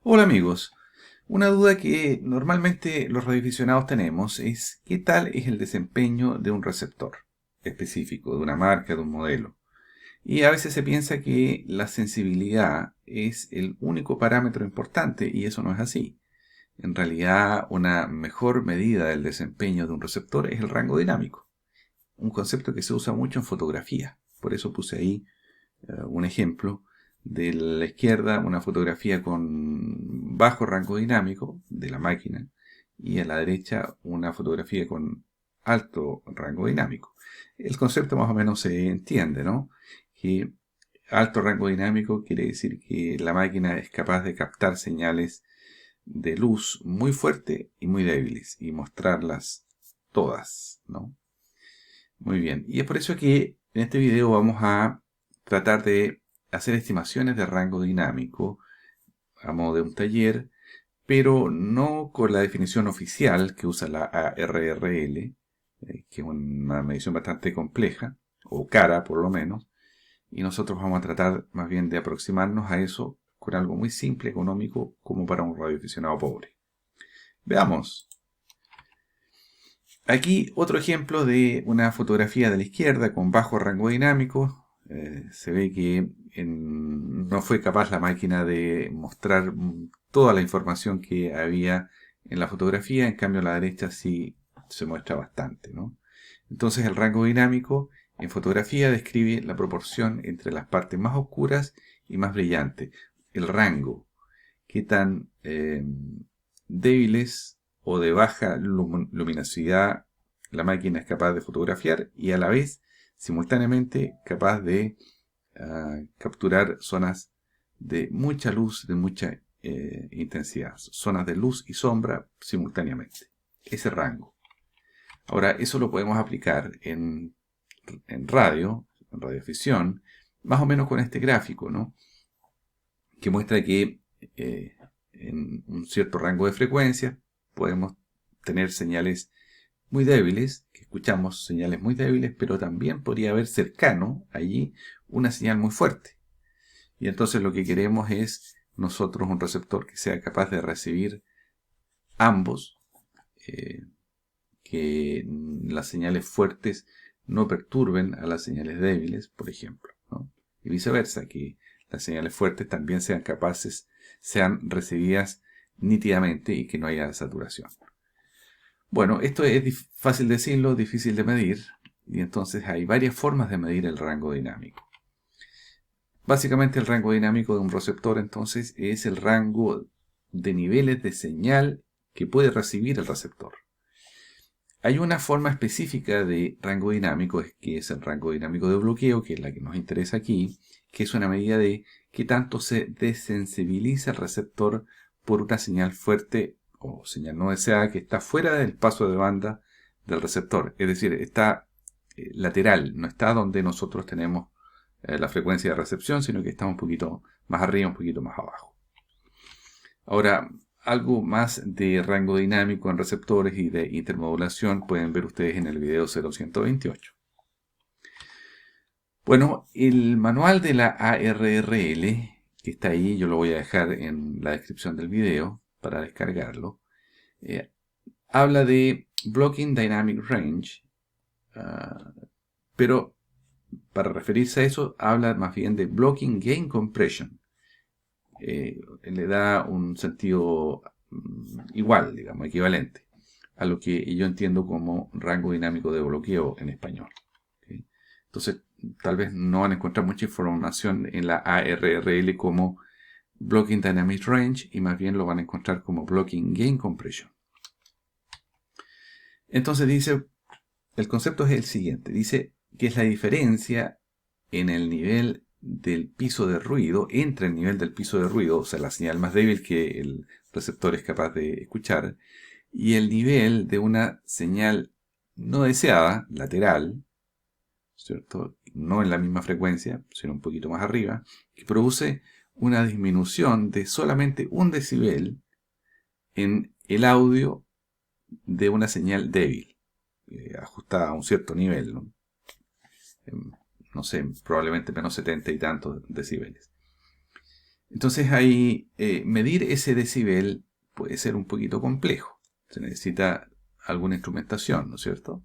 Hola amigos, una duda que normalmente los radioaficionados tenemos es ¿qué tal es el desempeño de un receptor específico, de una marca, de un modelo? Y a veces se piensa que la sensibilidad es el único parámetro importante y eso no es así. En realidad, una mejor medida del desempeño de un receptor es el rango dinámico, un concepto que se usa mucho en fotografía. Por eso puse ahí un ejemplo. De la izquierda, una fotografía con bajo rango dinámico de la máquina. Y a la derecha, una fotografía con alto rango dinámico. El concepto más o menos se entiende, ¿no? Que alto rango dinámico quiere decir que la máquina es capaz de captar señales de luz muy fuertes y muy débiles y mostrarlas todas, ¿no? Muy bien, y es por eso que en este video vamos a tratar de hacer estimaciones de rango dinámico a modo de un taller, pero no con la definición oficial que usa la ARRL, que es una medición bastante compleja, o cara por lo menos, y nosotros vamos a tratar más bien de aproximarnos a eso con algo muy simple, económico, como para un radioaficionado pobre. Veamos. Aquí otro ejemplo de una fotografía de la izquierda con bajo rango dinámico. Se ve que no fue capaz la máquina de mostrar toda la información que había en la fotografía, en cambio a la derecha sí se muestra bastante, ¿no? Entonces el rango dinámico en fotografía describe la proporción entre las partes más oscuras y más brillantes. El rango, qué tan débiles o de baja luminosidad la máquina es capaz de fotografiar y a la vez simultáneamente capaz de capturar zonas de mucha luz, de mucha intensidad, zonas de luz y sombra simultáneamente. Ese rango. Ahora, eso lo podemos aplicar en radio, en radiofisión, más o menos con este gráfico, ¿no? Que muestra que en un cierto rango de frecuencia podemos tener señales muy débiles, que escuchamos señales muy débiles, pero también podría haber cercano allí una señal muy fuerte. Y entonces lo que queremos es nosotros un receptor que sea capaz de recibir ambos, eh, que las señales fuertes no perturben a las señales débiles, por ejemplo, ¿no? Y viceversa, que las señales fuertes también sean recibidas nítidamente y que no haya saturación. Bueno, esto es fácil decirlo, difícil de medir, y entonces hay varias formas de medir el rango dinámico. Básicamente el rango dinámico de un receptor entonces es el rango de niveles de señal que puede recibir el receptor. Hay una forma específica de rango dinámico, que es el rango dinámico de bloqueo, que es la que nos interesa aquí, que es una medida de qué tanto se desensibiliza el receptor por una señal fuerte o señal no deseada que está fuera del paso de banda del receptor. Es decir, está lateral, no está donde nosotros tenemos la frecuencia de recepción, sino que está un poquito más arriba, un poquito más abajo. Ahora, algo más de rango dinámico en receptores y de intermodulación pueden ver ustedes en el video 0128. Bueno, el manual de la ARRL, que está ahí, yo lo voy a dejar en la descripción del video para descargarlo, habla de Blocking Dynamic Range, pero para referirse a eso habla más bien de Blocking Gain Compression. Le da un sentido igual, digamos, equivalente a lo que yo entiendo como rango dinámico de bloqueo en español. ¿Okay? Entonces, tal vez no van a encontrar mucha información en la ARRL como Blocking Dynamic Range y más bien lo van a encontrar como Blocking Gain Compression. Entonces dice, el concepto es el siguiente, dice que es la diferencia en el nivel del piso de ruido, entre el nivel del piso de ruido, o sea, la señal más débil que el receptor es capaz de escuchar, y el nivel de una señal no deseada, lateral, ¿cierto? No en la misma frecuencia, sino un poquito más arriba, que produce una disminución de solamente 1 decibel en el audio de una señal débil, ajustada a un cierto nivel, ¿no? No sé, probablemente menos 70 y tantos decibeles. Entonces ahí medir ese decibel puede ser un poquito complejo. Se necesita alguna instrumentación, ¿no es cierto?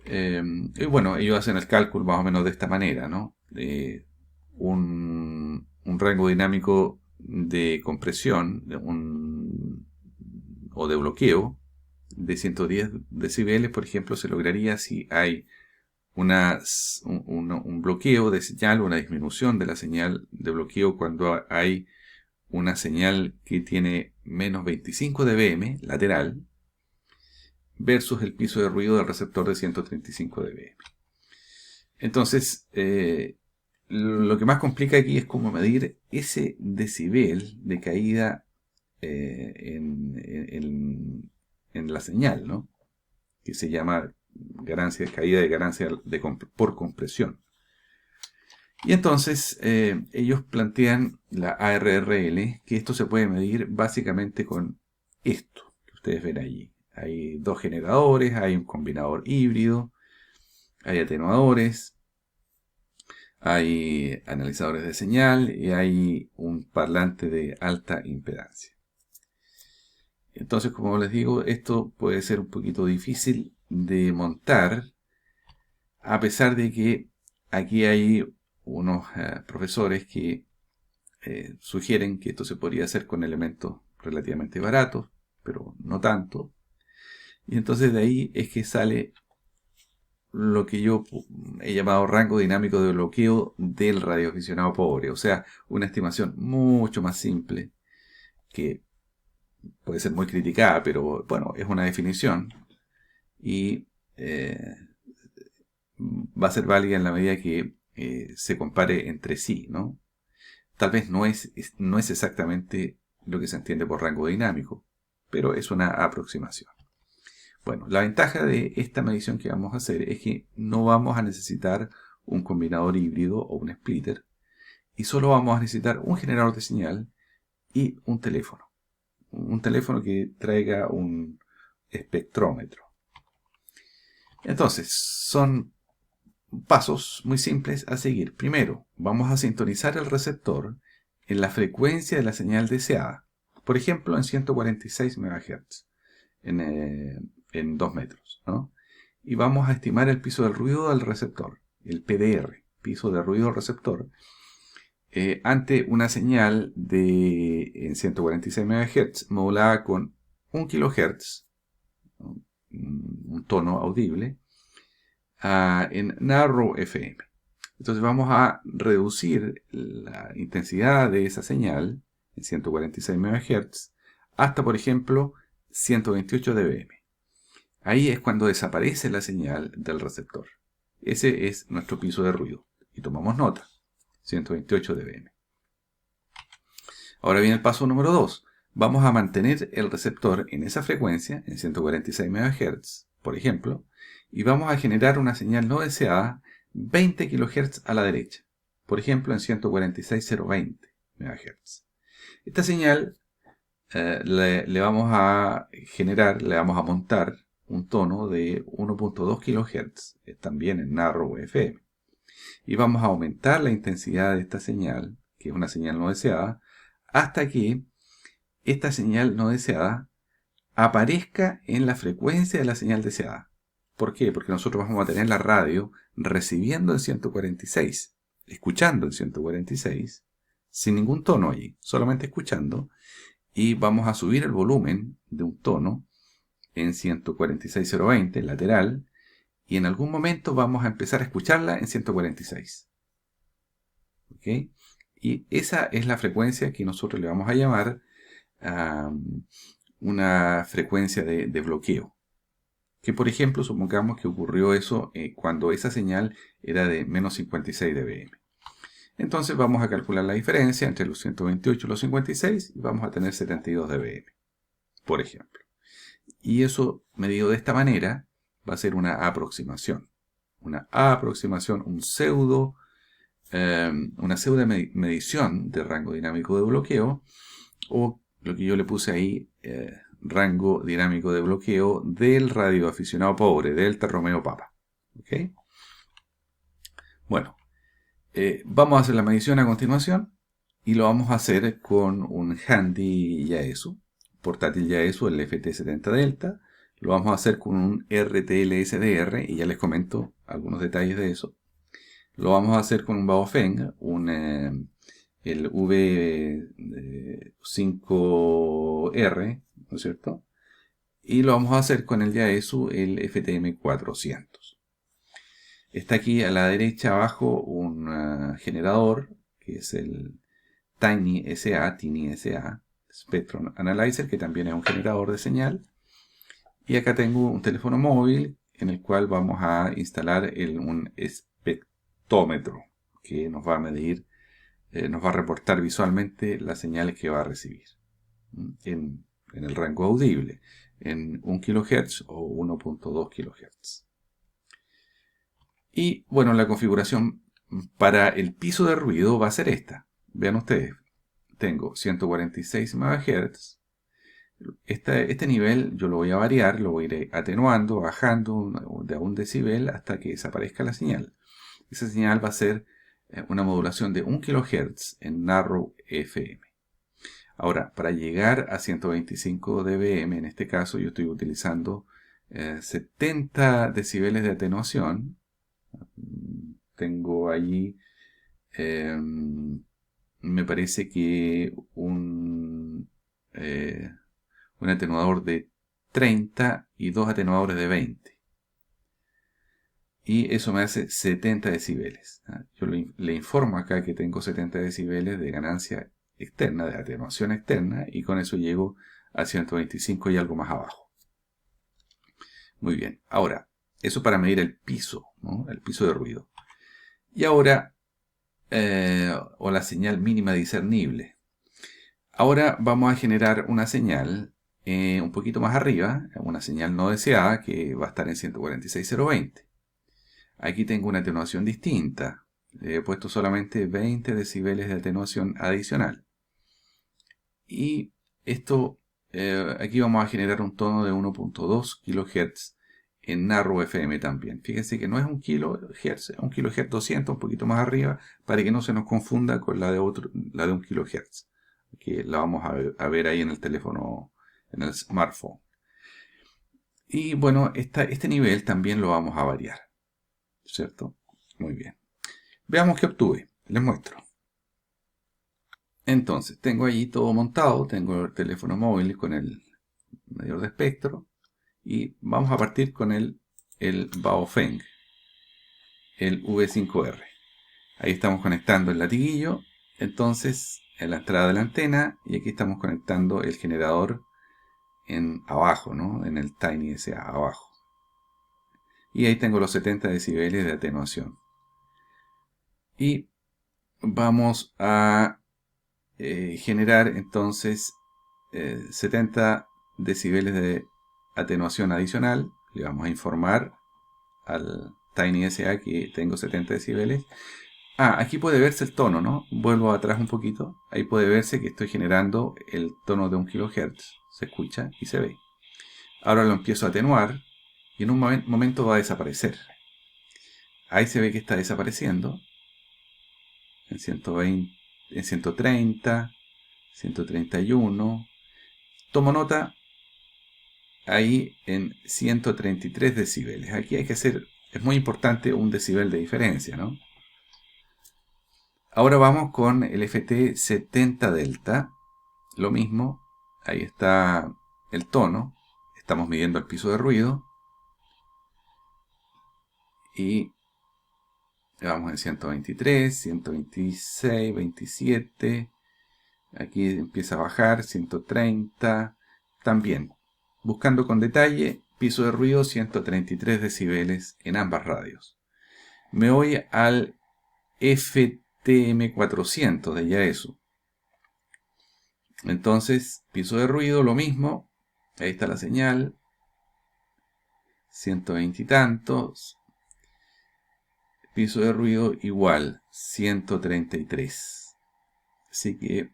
Y bueno, ellos hacen el cálculo más o menos de esta manera, ¿no? Un rango dinámico de compresión o de bloqueo de 110 decibeles, por ejemplo, se lograría si hay un bloqueo de señal, una disminución de la señal de bloqueo cuando hay una señal que tiene menos 25 dBm lateral versus el piso de ruido del receptor de 135 dBm. Entonces, lo que más complica aquí es cómo medir ese decibel de caída en la señal, ¿no? Que se llama caída de ganancia por compresión. Y entonces ellos plantean la ARRL, que esto se puede medir básicamente con esto que ustedes ven allí. Hay dos generadores, hay un combinador híbrido, hay atenuadores, hay analizadores de señal y hay un parlante de alta impedancia. Entonces, como les digo, esto puede ser un poquito difícil de montar, a pesar de que aquí hay unos profesores que sugieren que esto se podría hacer con elementos relativamente baratos, pero no tanto. Y entonces de ahí es que sale lo que yo he llamado rango dinámico de bloqueo del radioaficionado pobre. O sea, una estimación mucho más simple, que puede ser muy criticada, pero bueno, es una definición. Y va a ser válida en la medida que se compare entre sí, ¿no? Tal vez no es exactamente lo que se entiende por rango dinámico, pero es una aproximación. Bueno, la ventaja de esta medición que vamos a hacer es que no vamos a necesitar un combinador híbrido o un splitter, y solo vamos a necesitar un generador de señal y un teléfono. Un teléfono que traiga un espectrómetro. Entonces, son pasos muy simples a seguir. Primero, vamos a sintonizar el receptor en la frecuencia de la señal deseada. Por ejemplo, en 146 MHz, en 2 metros, ¿no? Y vamos a estimar el piso del ruido del receptor, el PDR, piso de ruido del receptor, ante una señal en 146 MHz modulada con 1 kHz, ¿no? Un tono audible, en Narrow FM. Entonces vamos a reducir la intensidad de esa señal en 146 MHz hasta, por ejemplo, 128 dBm. Ahí es cuando desaparece la señal del receptor. Ese es nuestro piso de ruido. Y tomamos nota. 128 dBm. Ahora viene el paso número 2. Vamos a mantener el receptor en esa frecuencia, en 146 MHz, por ejemplo, y vamos a generar una señal no deseada 20 kHz a la derecha, por ejemplo en 146,020 MHz. Esta señal le vamos a generar, le vamos a montar un tono de 1.2 kHz, también en Narrow FM. Y vamos a aumentar la intensidad de esta señal, que es una señal no deseada, hasta que esta señal no deseada aparezca en la frecuencia de la señal deseada. ¿Por qué? Porque nosotros vamos a tener la radio recibiendo en 146, escuchando en 146, sin ningún tono allí, solamente escuchando, y vamos a subir el volumen de un tono en 146,020, lateral, y en algún momento vamos a empezar a escucharla en 146. ¿Ok? Y esa es la frecuencia que nosotros le vamos a llamar una frecuencia de bloqueo. Que por ejemplo, supongamos que ocurrió eso cuando esa señal era de menos 56 dBm. Entonces vamos a calcular la diferencia entre los 128 y los 56 y vamos a tener 72 dBm, por ejemplo. Y eso medido de esta manera va a ser una aproximación. Una aproximación, una pseudo medición de rango dinámico de bloqueo, o lo que yo le puse ahí, rango dinámico de bloqueo del radioaficionado pobre, del Delta Romeo Papa. ¿Okay? Bueno, vamos a hacer la medición a continuación Y lo vamos a hacer con un handy Yaesu, portátil Yaesu, el FT70 Delta. Lo vamos a hacer con un RTL SDR y ya les comento algunos detalles de eso. Lo vamos a hacer con un Baofeng, el V5R, ¿no es cierto? Y lo vamos a hacer con el Yaesu, el FTM400. Está aquí a la derecha abajo un generador, que es el Tiny SA Spectrum Analyzer, que también es un generador de señal. Y acá tengo un teléfono móvil en el cual vamos a instalar un espectrómetro que nos va a medir, nos va a reportar visualmente las señales que va a recibir en el rango audible, en 1 kHz o 1.2 kHz. Y bueno, la configuración para el piso de ruido va a ser esta. Vean ustedes, tengo 146 MHz. Este nivel yo lo voy a variar, lo voy a ir atenuando, bajando de a 1 decibel hasta que desaparezca la señal. Esa señal va a ser una modulación de 1 kHz en Narrow FM. Ahora, para llegar a 125 dBm, en este caso yo estoy utilizando 70 decibeles de atenuación. Tengo allí, me parece que un atenuador de 30 y dos atenuadores de 20. Y eso me hace 70 decibeles. Yo le informo acá que tengo 70 decibeles de ganancia externa, de atenuación externa, y con eso llego a 125 y algo más abajo. Muy bien. Ahora, eso para medir el piso, ¿no? El piso de ruido. Y ahora, o la señal mínima discernible. Ahora vamos a generar una señal un poquito más arriba, una señal no deseada que va a estar en 146.020. Aquí tengo una atenuación distinta. Le he puesto solamente 20 decibeles de atenuación adicional. Y esto, aquí vamos a generar un tono de 1.2 kHz en Narrow FM también. Fíjense que no es 1 kHz, es 1 kHz 200, un poquito más arriba, para que no se nos confunda con la de 1 kHz, que la vamos a ver ahí en el teléfono, en el smartphone. Y bueno, este nivel también lo vamos a variar, ¿cierto? Muy bien. Veamos qué obtuve. Les muestro. Entonces, tengo allí todo montado. Tengo el teléfono móvil con el medidor de espectro. Y vamos a partir con el Baofeng, el V5R. Ahí estamos conectando el latiguillo. Entonces, en la entrada de la antena. Y aquí estamos conectando el generador abajo, ¿no? En el Tiny SA abajo. Y ahí tengo los 70 decibeles de atenuación. Y vamos a generar entonces 70 decibeles de atenuación adicional. Le vamos a informar al Tiny SA que tengo 70 decibeles. Aquí puede verse el tono, ¿no? Vuelvo atrás un poquito. Ahí puede verse que estoy generando el tono de 1 kHz. Se escucha y se ve. Ahora lo empiezo a atenuar y en un momento va a desaparecer. Ahí se ve que está desapareciendo. En 120, en 130, 131. Tomo nota ahí en 133 decibeles. Aquí hay que hacer, es muy importante, un decibel de diferencia, ¿no? Ahora vamos con el FT70 Delta. Lo mismo, ahí está el tono. Estamos midiendo el piso de ruido. Y vamos en 123, 126, 27. Aquí empieza a bajar, 130. También, buscando con detalle, piso de ruido 133 decibeles en ambas radios. Me voy al FTM400 de Yaesu. Entonces, piso de ruido, lo mismo. Ahí está la señal. 120 y tantos. Piso de ruido igual, 133. Así que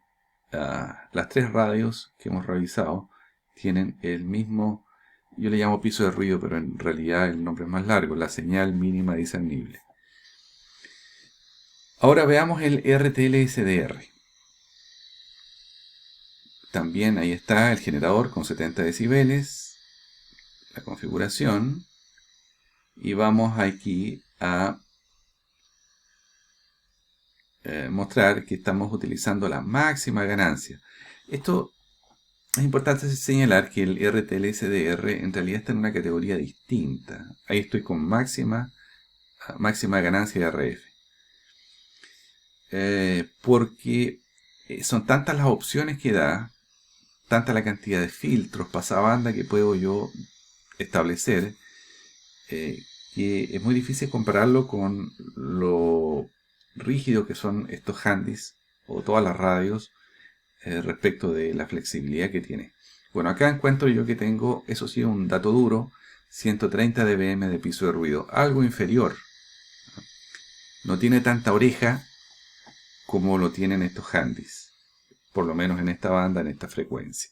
las tres radios que hemos revisado tienen el mismo, yo le llamo piso de ruido, pero en realidad el nombre es más largo, la señal mínima discernible. Ahora veamos el RTL SDR. también ahí está el generador con 70 decibeles, la configuración, y vamos aquí a mostrar que estamos utilizando la máxima ganancia. Esto es importante señalar que el RTL-SDR en realidad está en una categoría distinta. Ahí estoy con máxima ganancia de RF. Porque son tantas las opciones que da, tanta la cantidad de filtros pasabanda que puedo yo establecer, que es muy difícil compararlo con lo rígido que son estos handys o todas las radios respecto de la flexibilidad que tiene. Bueno, acá encuentro yo que tengo, eso sí, un dato duro, 130 dBm de piso de ruido, algo inferior. No tiene tanta oreja como lo tienen estos handys, por lo menos en esta banda, en esta frecuencia.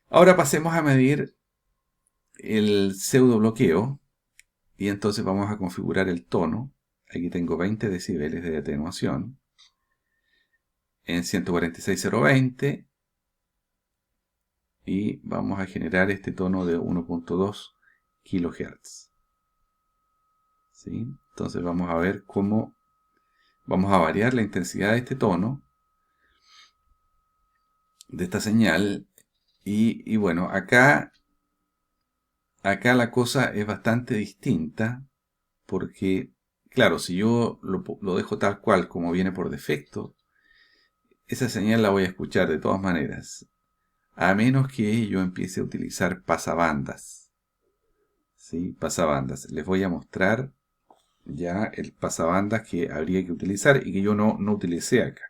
Ahora pasemos a medir el pseudo bloqueo y entonces vamos a configurar el tono. Aquí tengo 20 decibeles de atenuación en 146.020 y vamos a generar este tono de 1.2 kHz. ¿Sí? Entonces vamos a ver cómo vamos a variar la intensidad de este tono, de esta señal, y bueno, acá la cosa es bastante distinta, porque, claro, si yo lo dejo tal cual como viene por defecto, esa señal la voy a escuchar de todas maneras, a menos que yo empiece a utilizar pasabandas. ¿Sí? Pasabandas. Les voy a mostrar ya el pasabandas que habría que utilizar y que yo no utilicé acá.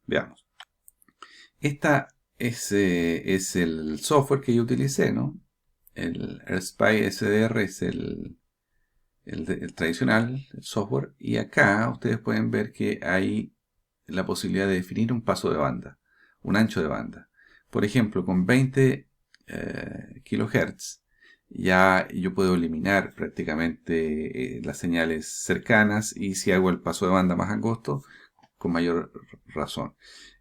Veamos. Esta es el software que yo utilicé, ¿no? El AirSpy SDR es el tradicional, el software. Y acá ustedes pueden ver que hay la posibilidad de definir un paso de banda, un ancho de banda. Por ejemplo, con 20 kHz ya yo puedo eliminar prácticamente las señales cercanas, y si hago el paso de banda más angosto, con mayor razón.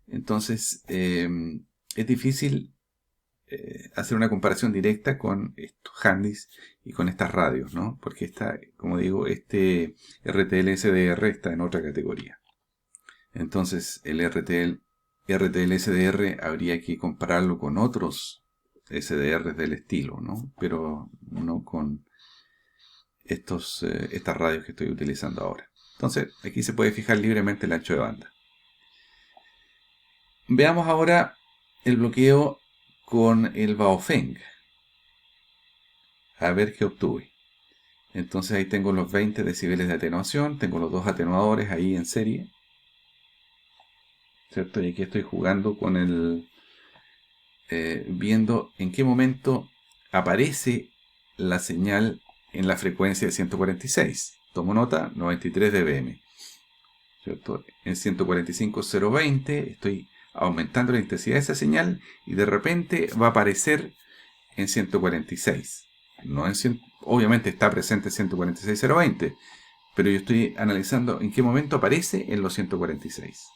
Entonces, es difícil hacer una comparación directa con estos handys y con estas radios, ¿no? Porque como digo, este RTL-SDR está en otra categoría. Entonces, el RTL-SDR habría que compararlo con otros SDRs del estilo, ¿no? Pero no con estas radios que estoy utilizando ahora. Entonces, aquí se puede fijar libremente el ancho de banda. Veamos ahora el bloqueo con el Baofeng. A ver qué obtuve. Entonces ahí tengo los 20 decibeles de atenuación, tengo los dos atenuadores ahí en serie, ¿cierto? Y aquí estoy jugando con viendo en qué momento aparece la señal en la frecuencia de 146. Tomo nota, 93 dBm, ¿cierto? En 145.020 estoy aumentando la intensidad de esa señal y de repente va a aparecer en 146. No en 100, obviamente está presente en 146.020, pero yo estoy analizando en qué momento aparece en los 146.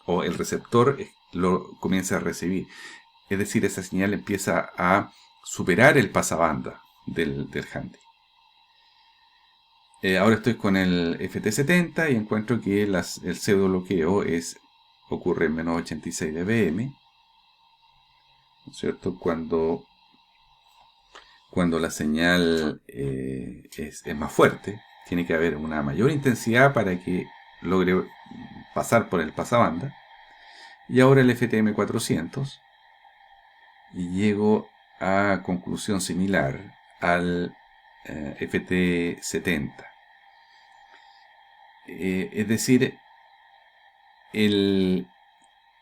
O el receptor lo comienza a recibir. Es decir, esa señal empieza a superar el pasabanda del handy. Ahora estoy con el FT70 y encuentro que el pseudo bloqueo ocurre en menos 86 dBm, ¿no es cierto? Cuando la señal es más fuerte, tiene que haber una mayor intensidad para que logre pasar por el pasabanda. Y ahora el FTM400, y llego a conclusión similar al FT70. Es decir, el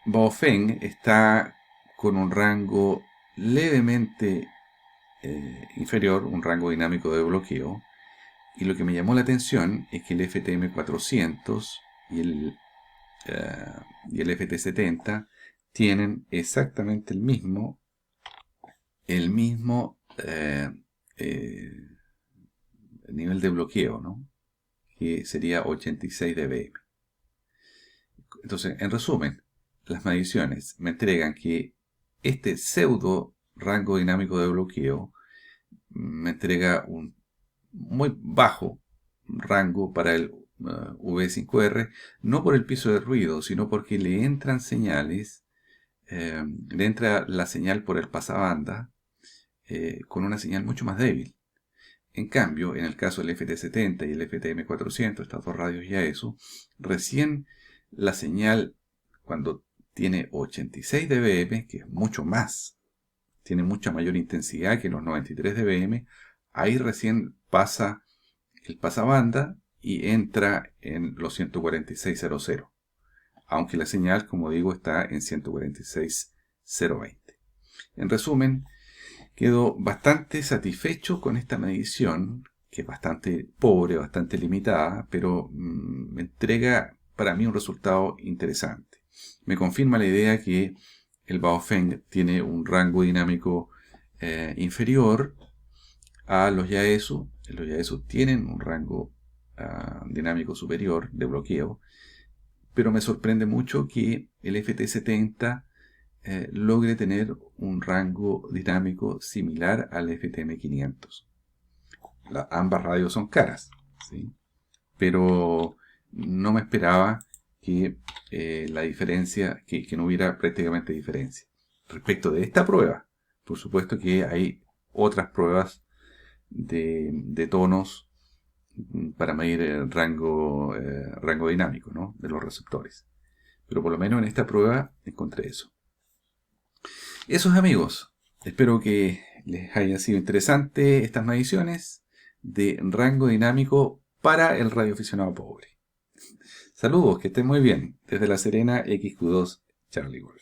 Baofeng está con un rango levemente inferior, un rango dinámico de bloqueo, y lo que me llamó la atención es que el FTM400 y el FT70 tienen exactamente el mismo nivel de bloqueo, ¿no? Que sería 86 dBm. Entonces, en resumen, las mediciones me entregan que este pseudo rango dinámico de bloqueo me entrega un muy bajo rango para el V5R, no por el piso de ruido, sino porque le entran señales, le entra la señal por el pasabanda con una señal mucho más débil. En cambio, en el caso del FT70 y el FTM400, estas dos radios YAESO, recién la señal, cuando tiene 86 dBm, que es mucho más, tiene mucha mayor intensidad que los 93 dBm, ahí recién pasa el pasabanda y entra en los 146.00, aunque la señal, como digo, está en 146.020. En resumen, quedo bastante satisfecho con esta medición, que es bastante pobre, bastante limitada, pero me entrega para mí un resultado interesante. Me confirma la idea que el Baofeng tiene un rango dinámico inferior a los YAESO. Los YAESO tienen un rango dinámico superior de bloqueo, pero me sorprende mucho que el FT70 logre tener un rango dinámico similar al FTM500. Ambas radios son caras, ¿sí? Pero no me esperaba que la diferencia, que no hubiera prácticamente diferencia. Respecto de esta prueba, por supuesto que hay otras pruebas de tonos para medir el rango dinámico, ¿no?, de los receptores. Pero por lo menos en esta prueba encontré eso. Eso es, amigos. Espero que les haya sido interesante estas mediciones de rango dinámico para el radioaficionado pobre. Saludos, que estén muy bien. Desde La Serena, XQ2, Charlie Golf.